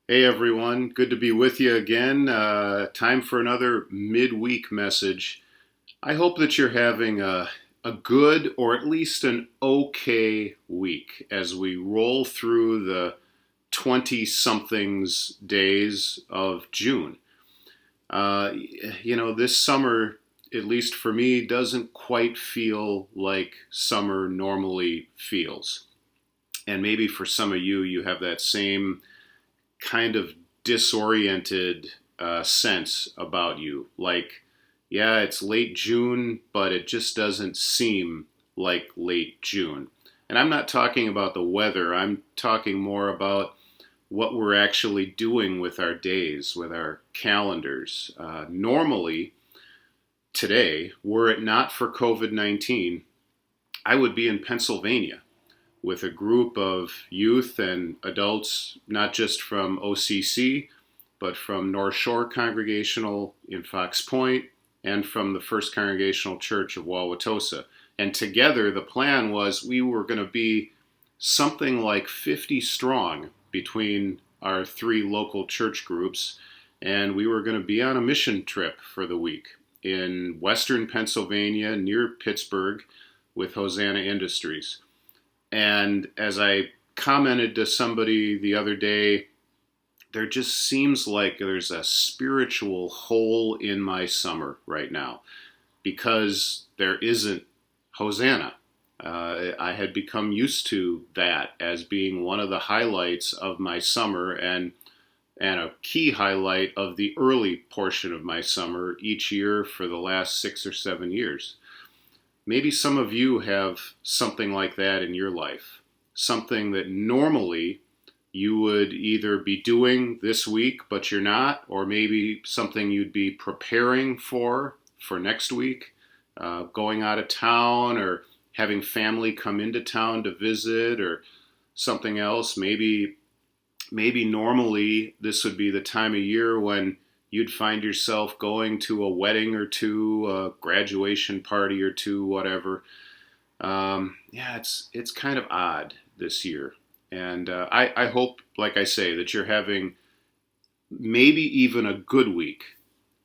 Hey everyone, good to be with you again. Time for another midweek message. I hope that you're having a good or at least an okay week as we roll through the 20 somethings days of June. Uh, this summer, at least for me, doesn't quite feel like summer normally feels. And maybe for some of you, you have that same kind of disoriented sense about you. Like, yeah, it's late June, but it just doesn't seem like late June. And I'm not talking about the weather, I'm talking more about what we're actually doing with our days, with our calendars. Normally, today, were it not for COVID 19, I would be in Pennsylvania with a group of youth and adults, not just from OCC, but from North Shore Congregational in Fox Point and from the First Congregational Church of Wauwatosa. And together, the plan was we were going to be something like 50 strong between our three local church groups, and we were going to be on a mission trip for the week in western Pennsylvania near Pittsburgh with Hosanna Industries. And as I commented to somebody the other day, there just seems like there's a spiritual hole in my summer right now because there isn't Hosanna. I had become used to that as being one of the highlights of my summer and a key highlight of the early portion of my summer each year for the last 6 or 7 years. Maybe some of you have something like that in your life, something that normally you would either be doing this week, but you're not, or maybe something you'd be preparing for next week, going out of town or having family come into town to visit or something else. Maybe normally this would be the time of year when you'd find yourself going to a wedding or two, a graduation party or two, whatever. Yeah, it's kind of odd this year. And I hope, like I say, that you're having maybe even a good week,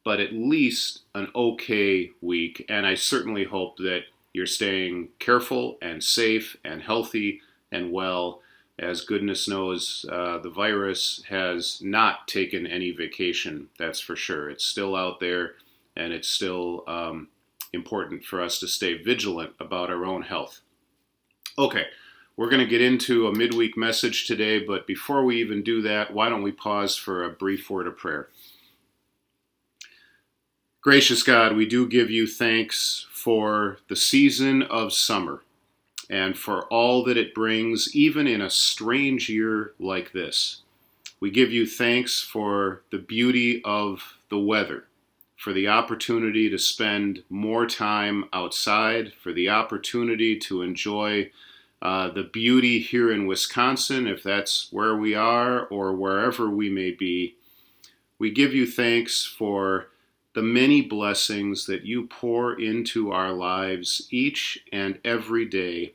but at least an okay week. And I certainly hope that you're staying careful and safe and healthy and well. As goodness knows, the virus has not taken any vacation, that's for sure. It's still out there, and it's still important for us to stay vigilant about our own health. Okay, we're going to get into a midweek message today, but before we even do that, why don't we pause for a brief word of prayer? Gracious God, we do give you thanks for the season of summer and for all that it brings, even in a strange year like this. We give you thanks for the beauty of the weather, for the opportunity to spend more time outside, for the opportunity to enjoy the beauty here in Wisconsin, if that's where we are or wherever we may be. We give you thanks for the many blessings that you pour into our lives each and every day,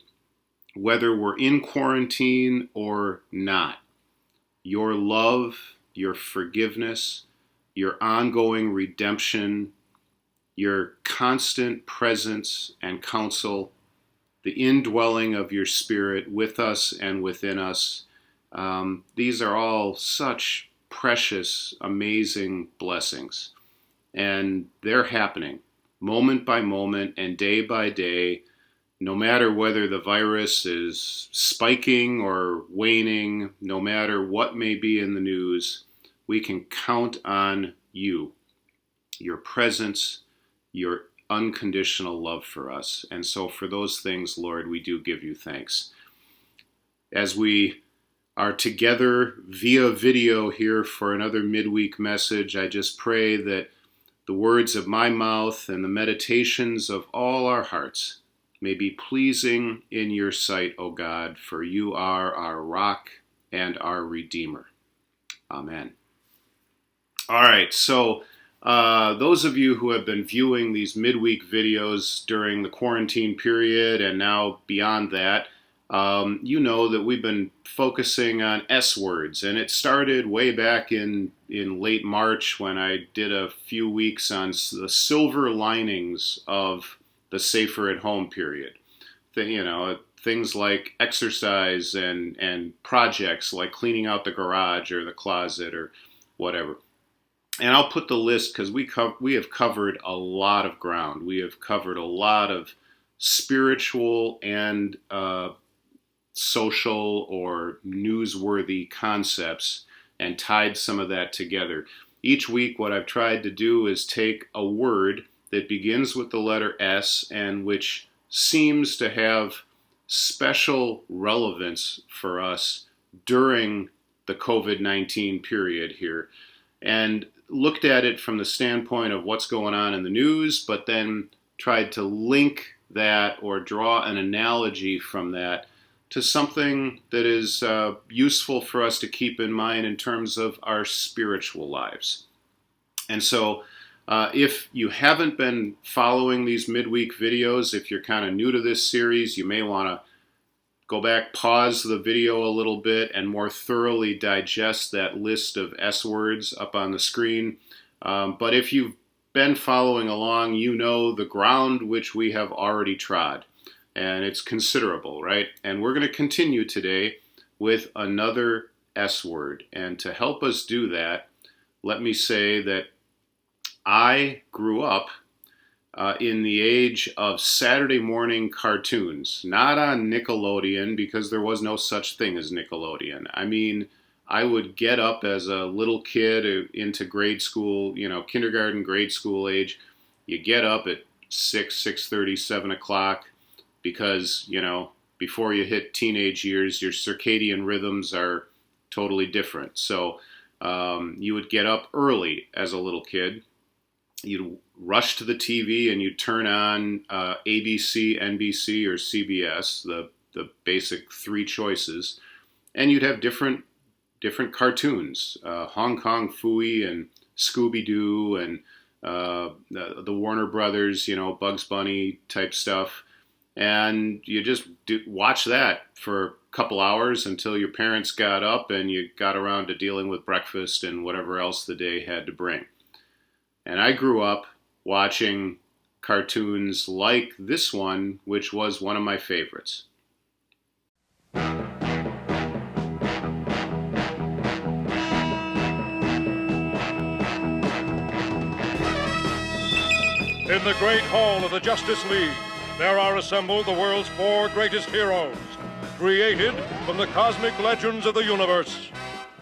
whether we're in quarantine or not. Your love, your forgiveness, your ongoing redemption, your constant presence and counsel, the indwelling of your Spirit with us and within us. These are all such precious, amazing blessings. And they're happening moment by moment and day by day, no matter whether the virus is spiking or waning, no matter what may be in the news, we can count on you, your presence, your unconditional love for us. And so for those things, Lord, we do give you thanks. As we are together via video here for another midweek message, I just pray that the words of my mouth and the meditations of all our hearts may be pleasing in your sight, O God, for you are our rock and our Redeemer. Amen. All right, so those of you who have been viewing these midweek videos during the quarantine period and now beyond that, you know that we've been focusing on S words, and it started way back in late March when I did a few weeks on the silver linings of the safer at home period. Things like exercise and projects like cleaning out the garage or the closet or whatever. And I'll put the list because we have covered a lot of ground. We have covered a lot of spiritual and social or newsworthy concepts and tied some of that together. Each week, what I've tried to do is take a word that begins with the letter S and which seems to have special relevance for us during the COVID-19 period here, and looked at it from the standpoint of what's going on in the news, but then tried to link that or draw an analogy from that to something that is useful for us to keep in mind in terms of our spiritual lives. And so if you haven't been following these midweek videos, if you're kind of new to this series, you may want to go back, pause the video a little bit, and more thoroughly digest that list of S words up on the screen. But if you've been following along, you know the ground which we have already trod. And it's considerable, right? And we're going to continue today with another S word. And to help us do that, let me say that I grew up in the age of Saturday morning cartoons, not on Nickelodeon because there was no such thing as Nickelodeon. I mean, I would get up as a little kid into grade school, kindergarten, grade school age. You get up at 6:30, 7 o'clock because, before you hit teenage years, your circadian rhythms are totally different. So you would get up early as a little kid. You'd rush to the TV and you'd turn on ABC, NBC, or CBS, the basic three choices, and you'd have different cartoons, Hong Kong Phooey and Scooby-Doo and the Warner Brothers, Bugs Bunny type stuff. And you just watch that for a couple hours until your parents got up and you got around to dealing with breakfast and whatever else the day had to bring. And I grew up watching cartoons like this one, which was one of my favorites. In the great hall of the Justice League, there are assembled the world's 4 greatest heroes, created from the cosmic legends of the universe.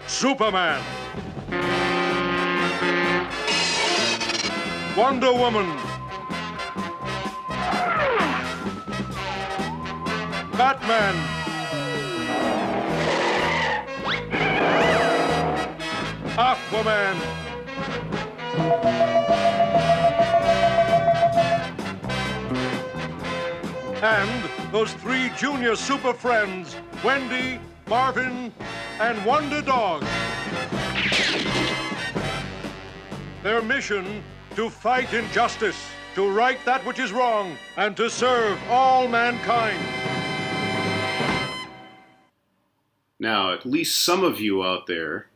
Superman, Wonder Woman, Batman, Aquaman, and those 3 junior super friends, Wendy, Marvin, and Wonder Dog. Their mission: to fight injustice, to right that which is wrong, and to serve all mankind. Now, at least some of you out there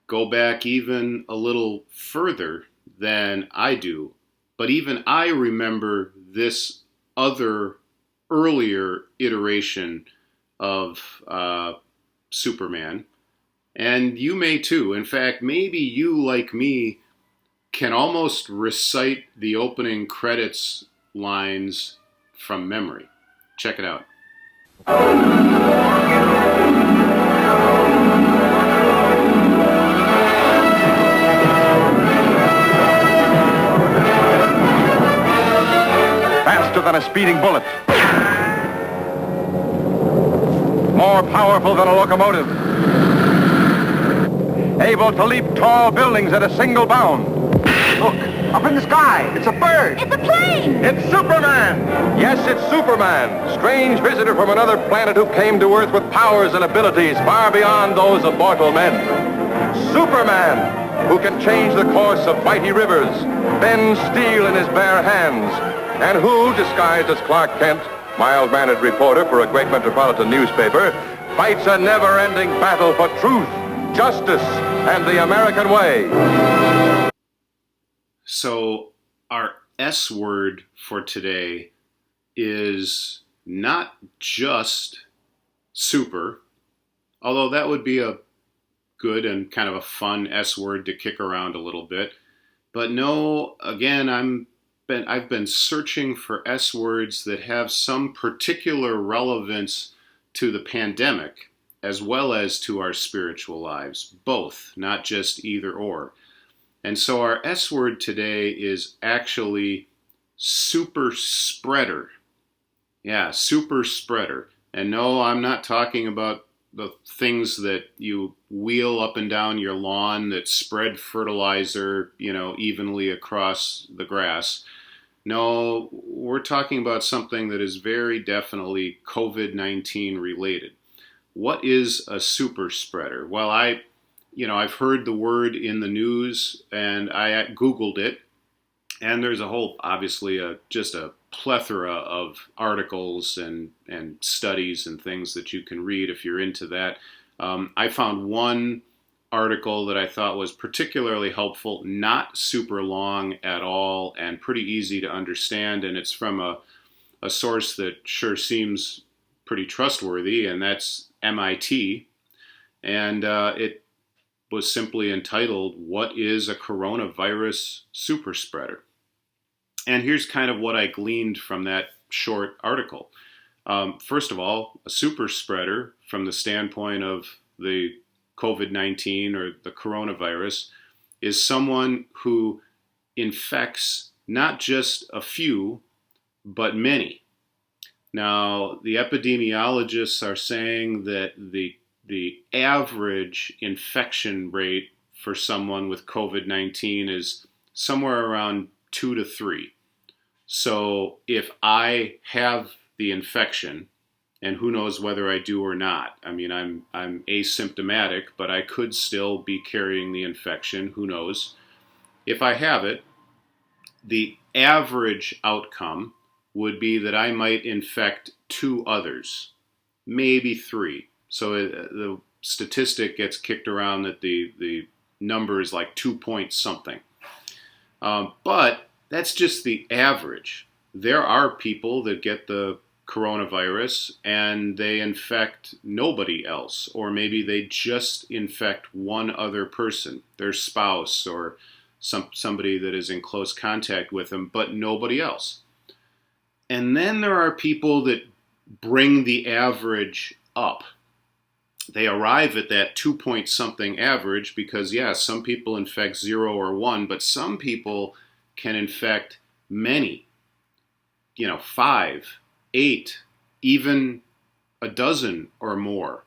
go back even a little further than I do, but even I remember this other earlier iteration of Superman, and you may too. In fact, maybe you, like me, can almost recite the opening credits lines from memory. Check it out. Faster than a speeding bullet. More powerful than a locomotive. Able to leap tall buildings at a single bound. Look, up in the sky. It's a bird. It's a plane. It's Superman. Yes, it's Superman. Strange visitor from another planet who came to Earth with powers and abilities far beyond those of mortal men. Superman, who can change the course of mighty rivers, bend steel in his bare hands, and who, disguised as Clark Kent, mild-mannered reporter for a great metropolitan newspaper, fights a never-ending battle for truth, justice, and the American way. So our S word for today is not just super, although that would be a good and kind of a fun S word to kick around a little bit. But no, again, I've been searching for S words that have some particular relevance to the pandemic as well as to our spiritual lives, both, not just either or. And so our S word today is actually super spreader. Yeah, super spreader. And no, I'm not talking about the things that you wheel up and down your lawn that spread fertilizer, evenly across the grass. No, we're talking about something that is very definitely COVID-19 related. What is a super spreader? Well, I've heard the word in the news and I Googled it, and there's obviously just a plethora of articles and studies and things that you can read if you're into that. I found one article that I thought was particularly helpful, not super long at all, and pretty easy to understand, and it's from a source that sure seems pretty trustworthy, and that's MIT, and it was simply entitled, "What is a Coronavirus Super Spreader?" And here's kind of what I gleaned from that short article. First of all, a super spreader, from the standpoint of the COVID-19 or the coronavirus, is someone who infects not just a few, but many. Now, the epidemiologists are saying that the average infection rate for someone with COVID-19 is somewhere around 2 to 3. So if I have the infection, and who knows whether I do or not. I mean, I'm asymptomatic, but I could still be carrying the infection. Who knows? If I have it, the average outcome would be that I might infect 2 others, maybe 3. So the statistic gets kicked around that the number is like 2 point something. But that's just the average. There are people that get the coronavirus and they infect nobody else, or maybe they just infect one other person, their spouse or somebody that is in close contact with them, but nobody else. And then there are people that bring the average up. They arrive at that 2 point something average because, some people infect 0 or 1, but some people can infect many, 5, 8, even a dozen or more,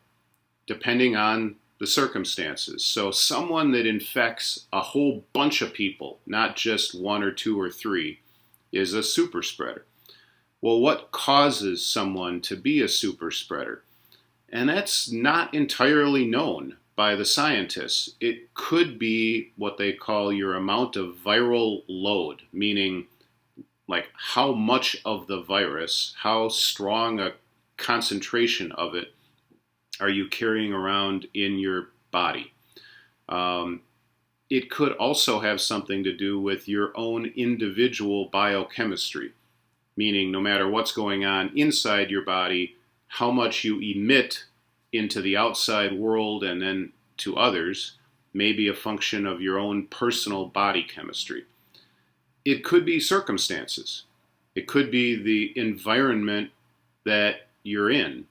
depending on the circumstances. So someone that infects a whole bunch of people, not just 1 or 2 or 3, is a super spreader. Well, what causes someone to be a super spreader? And that's not entirely known by the scientists. It could be what they call your amount of viral load, meaning like how much of the virus, how strong a concentration of it are you carrying around in your body. It could also have something to do with your own individual biochemistry, meaning no matter what's going on inside your body, how much you emit into the outside world and then to others may be a function of your own personal body chemistry. It could be circumstances. It could be the environment that you're in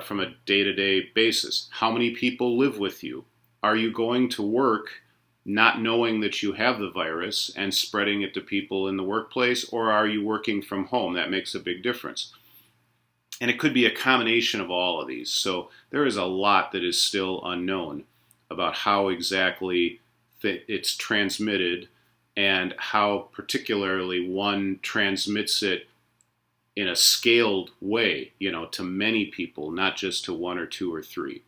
from a day-to-day basis. How many people live with you? Are you going to work not knowing that you have the virus and spreading it to people in the workplace, or are you working from home? That makes a big difference. And it could be a combination of all of these. So there is a lot that is still unknown about how exactly it's transmitted and how particularly one transmits it in a scaled way, to many people, not just to 1 or 2 or 3.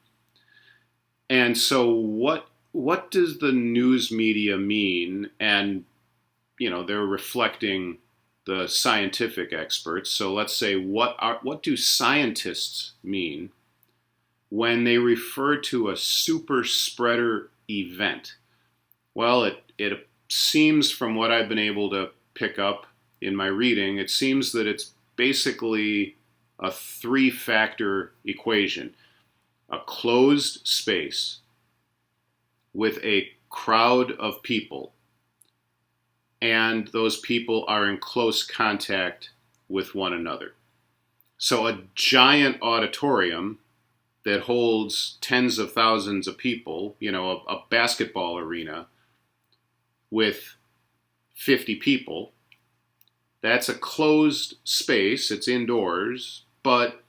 And so what does the news media mean? And, they're reflecting the scientific experts. So let's say, what do scientists mean when they refer to a super spreader event? Well, it seems, from what I've been able to pick up in my reading, it seems that it's basically a three-factor equation. A closed space with a crowd of people, and those people are in close contact with one another. So a giant auditorium that holds tens of thousands of people, a basketball arena with 50 people, that's a closed space, it's indoors, but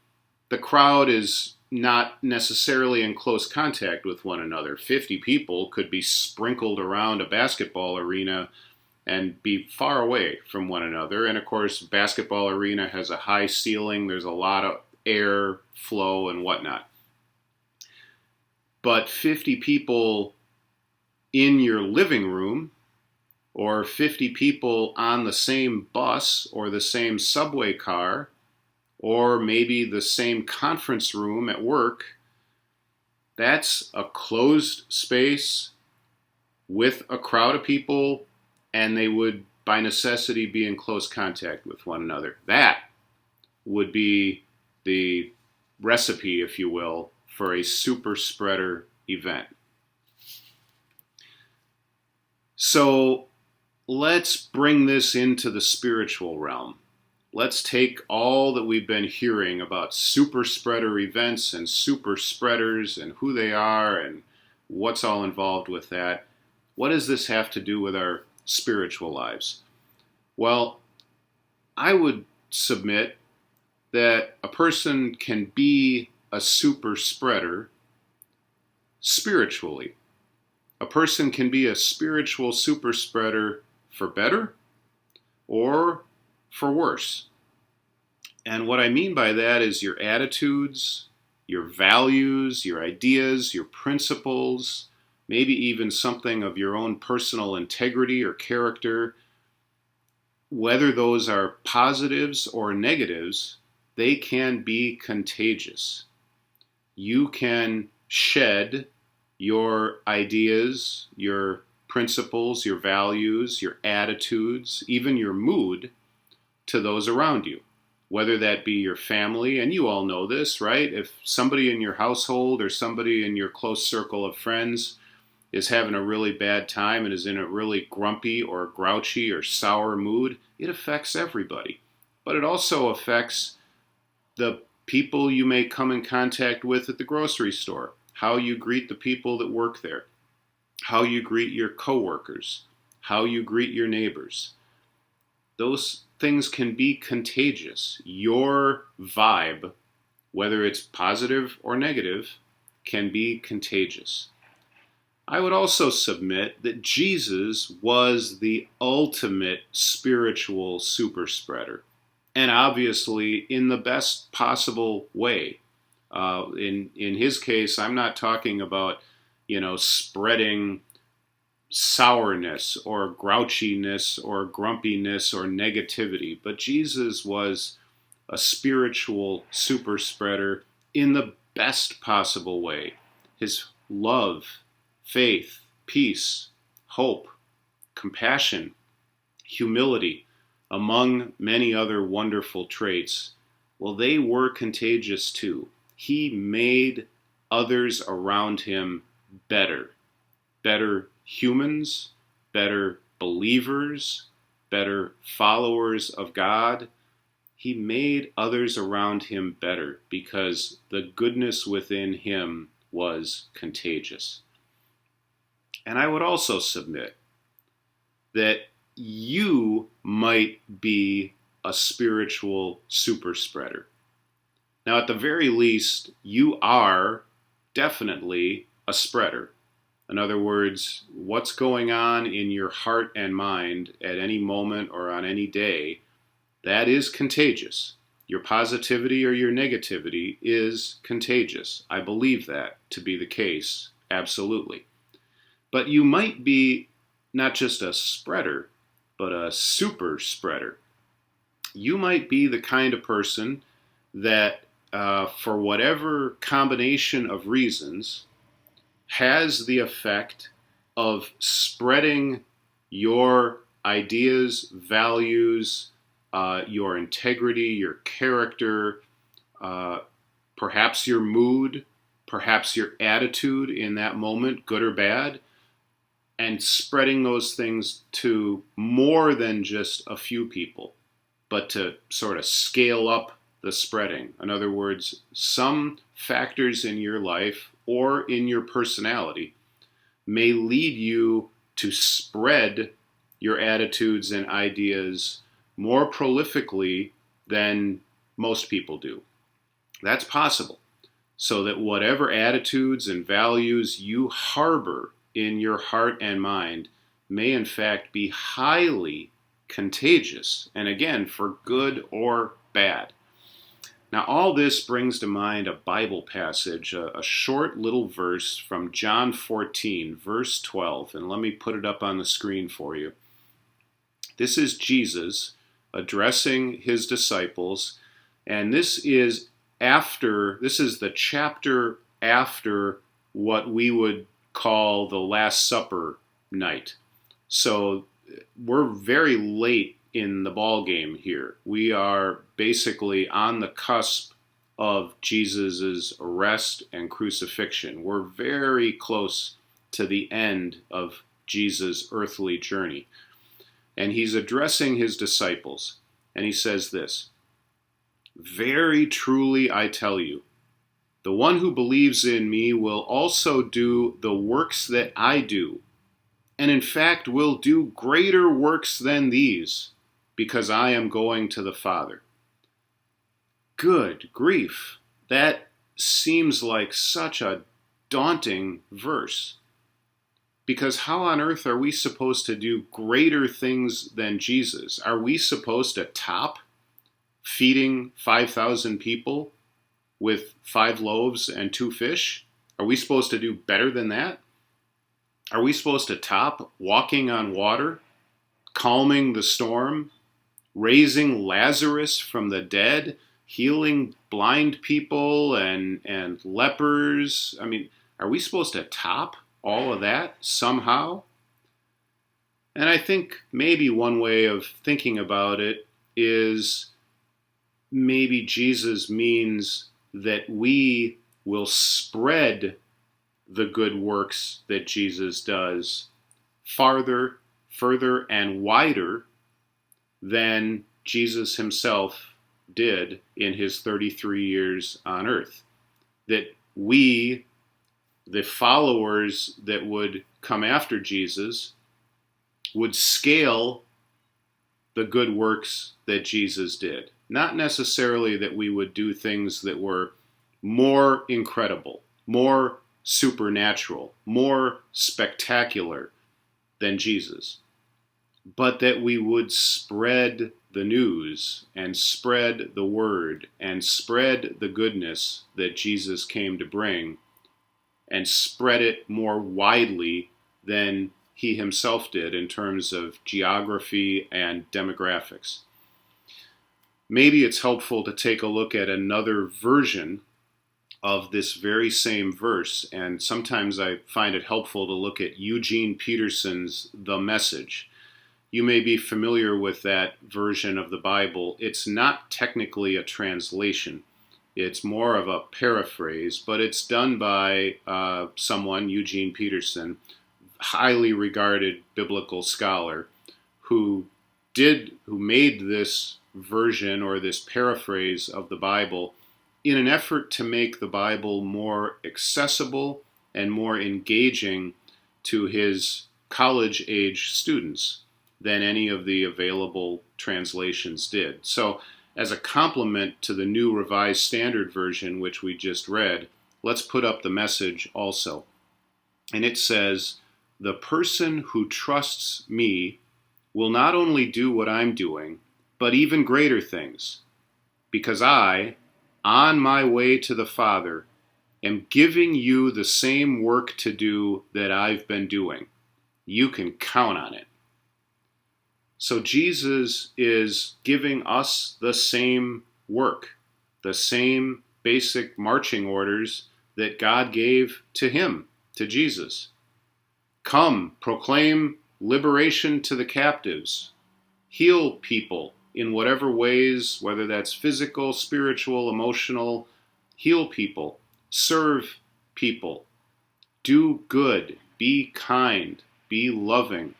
the crowd is not necessarily in close contact with one another. 50 people could be sprinkled around a basketball arena and be far away from one another. And of course, basketball arena has a high ceiling. There's a lot of air flow and whatnot. But 50 people in your living room, or 50 people on the same bus or the same subway car, or maybe the same conference room at work, that's a closed space with a crowd of people, and they would, by necessity, be in close contact with one another. That would be the recipe, if you will, for a super spreader event. So let's bring this into the spiritual realm. Let's take all that we've been hearing about super spreader events and super spreaders and who they are and what's all involved with that. What does this have to do with our spiritual lives? Well, I would submit that a person can be a super spreader spiritually. A person can be a spiritual super spreader for better or for worse. And what I mean by that is your attitudes, your values, your ideas, your principles, maybe even something of your own personal integrity or character. Whether those are positives or negatives, they can be contagious. You can shed your ideas, your principles, your values, your attitudes, even your mood to those around you, whether that be your family. And you all know this, right? If somebody in your household or somebody in your close circle of friends is having a really bad time and is in a really grumpy or grouchy or sour mood, it affects everybody. But it also affects the people you may come in contact with at the grocery store, how you greet the people that work there, how you greet your coworkers, how you greet your neighbors. Those things can be contagious. Your vibe, whether it's positive or negative, can be contagious. I would also submit that Jesus was the ultimate spiritual super spreader, and obviously in the best possible way. In his case, I'm not talking about, spreading sourness or grouchiness or grumpiness or negativity, but Jesus was a spiritual super spreader in the best possible way. His love, faith, peace, hope, compassion, humility, among many other wonderful traits, well, they were contagious too. He made others around him better humans, better believers, better followers of God. He made others around him better because the goodness within him was contagious. And I would also submit that you might be a spiritual super spreader. Now, at the very least, you are definitely a spreader. In other words, what's going on in your heart and mind at any moment or on any day, that is contagious. Your positivity or your negativity is contagious. I believe that to be the case, absolutely. But you might be not just a spreader, but a super spreader. You might be the kind of person that, for whatever combination of reasons, has the effect of spreading your ideas, values, your integrity, your character, perhaps your mood, perhaps your attitude in that moment, good or bad, and spreading those things to more than just a few people, but to sort of scale up the spreading. In other words, some factors in your life or in your personality may lead you to spread your attitudes and ideas more prolifically than most people do. That's possible. So that whatever attitudes and values you harbor in your heart and mind may in fact be highly contagious, and again, for good or bad. Now, all this brings to mind a Bible passage, a short little verse from John 14, verse 12, and let me put it up on the screen for you. This is Jesus addressing his disciples, and this is the chapter after what we would call the Last Supper night. So we're very late in the ball game here. We are basically on the cusp of Jesus' arrest and crucifixion. We're very close to the end of Jesus' earthly journey. And he's addressing his disciples, and he says this: "Very truly I tell you, the one who believes in me will also do the works that I do, and in fact will do greater works than these, because I am going to the Father." Good grief, that seems like such a daunting verse. Because how on earth are we supposed to do greater things than Jesus? Are we supposed to top feeding 5,000 people with 5 loaves and 2 fish? Are we supposed to do better than that? Are we supposed to top walking on water, calming the storm, raising Lazarus from the dead, healing blind people and lepers? I mean, are we supposed to top all of that somehow? And I think maybe one way of thinking about it is maybe Jesus means that we will spread the good works that Jesus does farther, further, and wider than Jesus himself did in his 33 years on earth. That we, the followers that would come after Jesus, would scale the good works that Jesus did. Not necessarily that we would do things that were more incredible, more supernatural, more spectacular than Jesus, but that we would spread the news and spread the word and spread the goodness that Jesus came to bring, and spread it more widely than he himself did in terms of geography and demographics. Maybe it's helpful to take a look at another version of this very same verse, and sometimes I find it helpful to look at Eugene Peterson's The Message. You may be familiar with that version of the Bible. It's not technically a translation. It's more of a paraphrase, but it's done by someone, Eugene Peterson, highly regarded biblical scholar, who made this version or this paraphrase of the Bible in an effort to make the Bible more accessible and more engaging to his college-age students than any of the available translations did. So, as a complement to the New Revised Standard Version, which we just read, let's put up The Message also. And it says, "The person who trusts me will not only do what I'm doing, but even greater things, because I, on my way to the Father, am giving you the same work to do that I've been doing. You can count on it." So Jesus is giving us the same work, the same basic marching orders that God gave to him, to Jesus. Come, proclaim liberation to the captives. Heal people in whatever ways, whether that's physical, spiritual, emotional. Heal people. Serve people. Do good. Be kind. Be loving.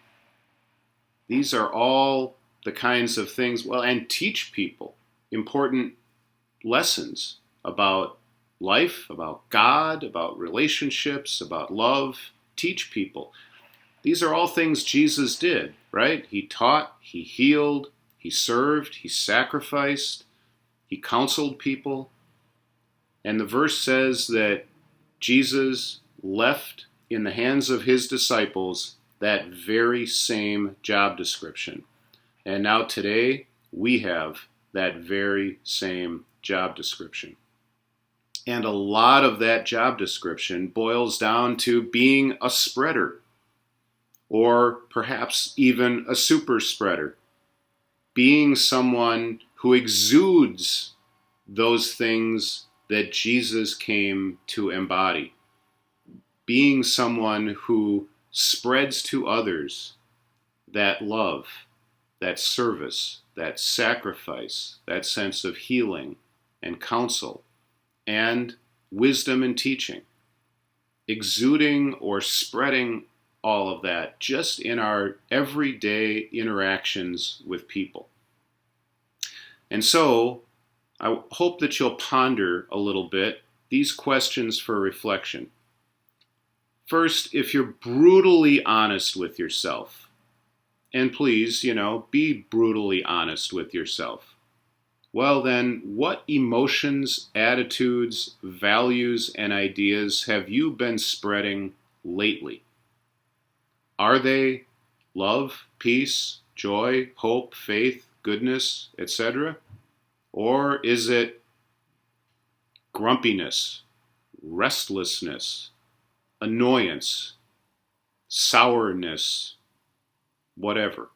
These are all the kinds of things, and teach people important lessons about life, about God, about relationships, about love. Teach people. These are all things Jesus did, right? He taught, he healed, he served, he sacrificed, he counseled people. And the verse says that Jesus left in the hands of his disciples that very same job description. And now today, we have that very same job description. And a lot of that job description boils down to being a spreader, or perhaps even a super spreader. Being someone who exudes those things that Jesus came to embody. Being someone who spreads to others that love, that service, that sacrifice, that sense of healing and counsel, and wisdom and teaching. Exuding or spreading all of that just in our everyday interactions with people. And so, I hope that you'll ponder a little bit these questions for reflection. First, if you're brutally honest with yourself, and please, be brutally honest with yourself, well then, what emotions, attitudes, values, and ideas have you been spreading lately? Are they love, peace, joy, hope, faith, goodness, etc.? Or is it grumpiness, restlessness, annoyance, sourness, whatever?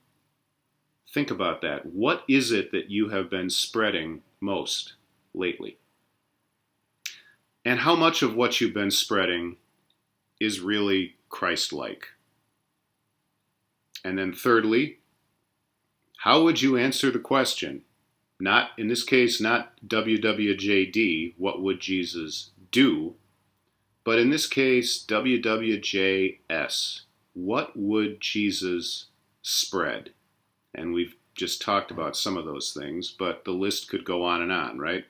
Think about that. What is it that you have been spreading most lately? And how much of what you've been spreading is really Christ-like? And then thirdly, how would you answer the question? Not, in this case, not WWJD, what would Jesus do? But in this case, WWJS, what would Jesus spread? And we've just talked about some of those things, but the list could go on, right?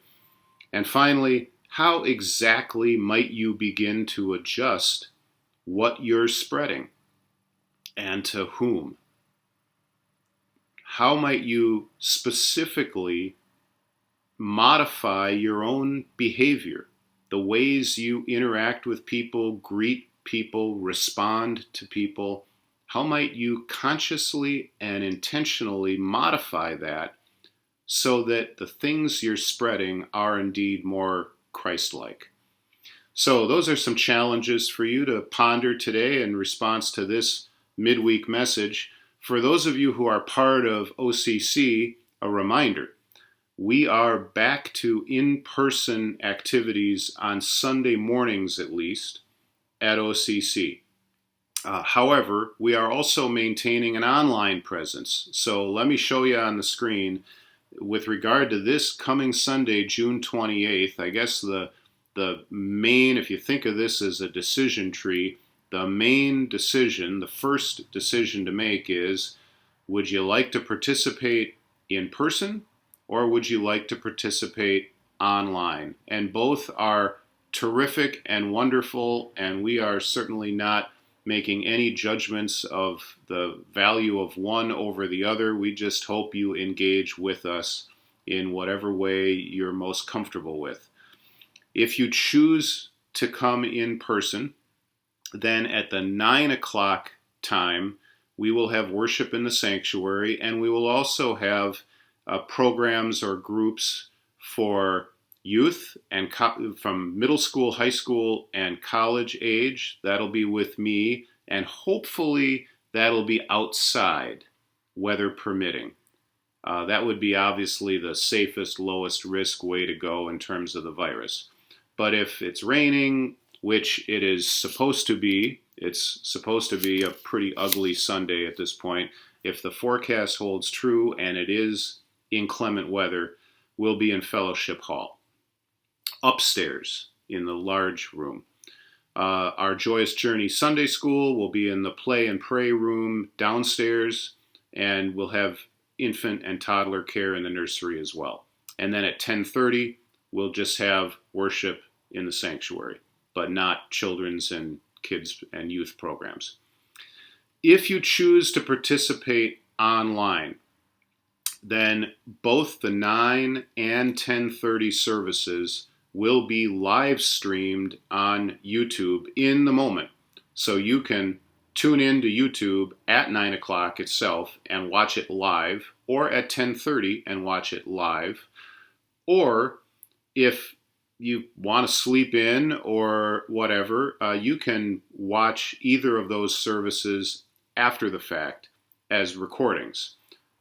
And finally, how exactly might you begin to adjust what you're spreading? And to whom? How might you specifically modify your own behavior, the ways you interact with people, greet people, respond to people? How might you consciously and intentionally modify that so that the things you're spreading are indeed more Christ-like? So those are some challenges for you to ponder today in response to this midweek message. For those of you who are part of OCC, a reminder, we are back to in-person activities on Sunday mornings at least at OCC. However, we are also maintaining an online presence. So let me show you on the screen with regard to this coming Sunday, June 28th. I guess the main, if you think of this as a decision tree, the main decision, the first decision to make is, would you like to participate in person or would you like to participate online? And both are terrific and wonderful, and we are certainly not making any judgments of the value of one over the other. We just hope you engage with us in whatever way you're most comfortable with. If you choose to come in person, then at the 9 o'clock time, we will have worship in the sanctuary, and we will also have programs or groups for youth and from middle school, high school, and college age. That'll be with me, and hopefully that'll be outside weather permitting. That would be obviously the safest, lowest risk way to go in terms of the virus. But if it's raining, which it is supposed to be, it's supposed to be a pretty ugly Sunday at this point. If the forecast holds true and it is inclement weather, we'll be in Fellowship Hall, upstairs in the large room. Our Joyous Journey Sunday School will be in the Play and Pray room downstairs, and we'll have infant and toddler care in the nursery as well. And then at 10:30, we'll just have worship in the sanctuary, but not children's and kids and youth programs. If you choose to participate online, then both the 9 and 10:30 services will be live streamed on YouTube in the moment. So you can tune in to YouTube at 9 o'clock itself and watch it live, or at 10:30 and watch it live. Or if you want to sleep in or whatever, you can watch either of those services after the fact as recordings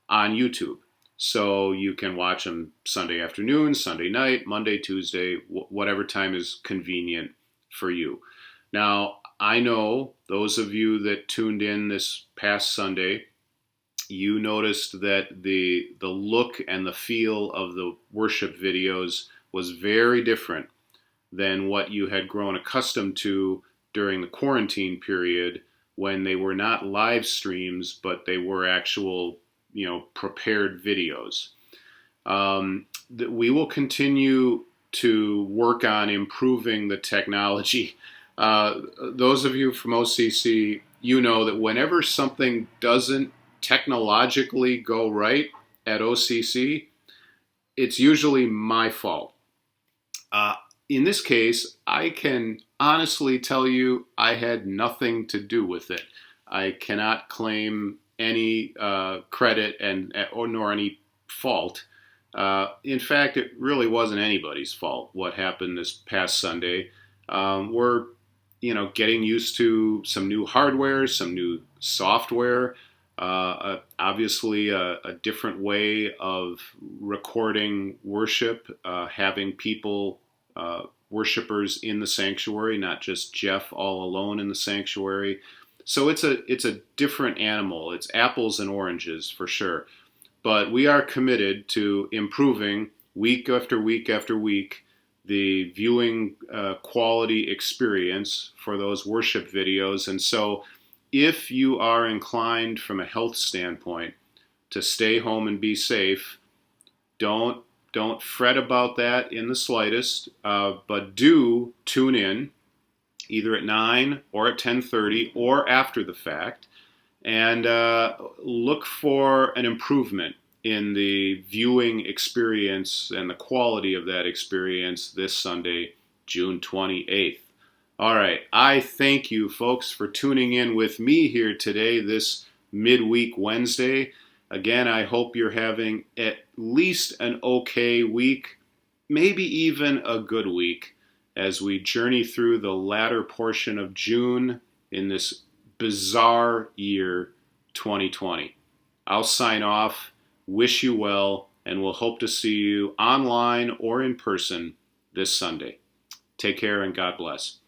on YouTube. So you can watch them Sunday afternoon, Sunday night, Monday, Tuesday, whatever time is convenient for you. Now, I know those of you that tuned in this past Sunday, you noticed that the look and the feel of the worship videos was very different than what you had grown accustomed to during the quarantine period, when they were not live streams, but they were actual, prepared videos. We will continue to work on improving the technology. Those of you from OCC, you know that whenever something doesn't technologically go right at OCC, it's usually my fault. In this case, I can honestly tell you I had nothing to do with it. I cannot claim any credit nor any fault. In fact, it really wasn't anybody's fault what happened this past Sunday. We're getting used to some new hardware, some new software, obviously a different way of recording worship, having people, worshipers in the sanctuary, not just Jeff all alone in the sanctuary. So it's a different animal. It's apples and oranges for sure. But we are committed to improving week after week after week the viewing quality experience for those worship videos. And so if you are inclined from a health standpoint to stay home and be safe, don't fret about that in the slightest, but do tune in either at 9 or at 10:30 or after the fact, and look for an improvement in the viewing experience and the quality of that experience this Sunday, June 28th. All right, I thank you folks for tuning in with me here today, this midweek Wednesday. Again, I hope you're having at least an okay week, maybe even a good week, as we journey through the latter portion of June in this bizarre year, 2020. I'll sign off, wish you well, and we'll hope to see you online or in person this Sunday. Take care and God bless.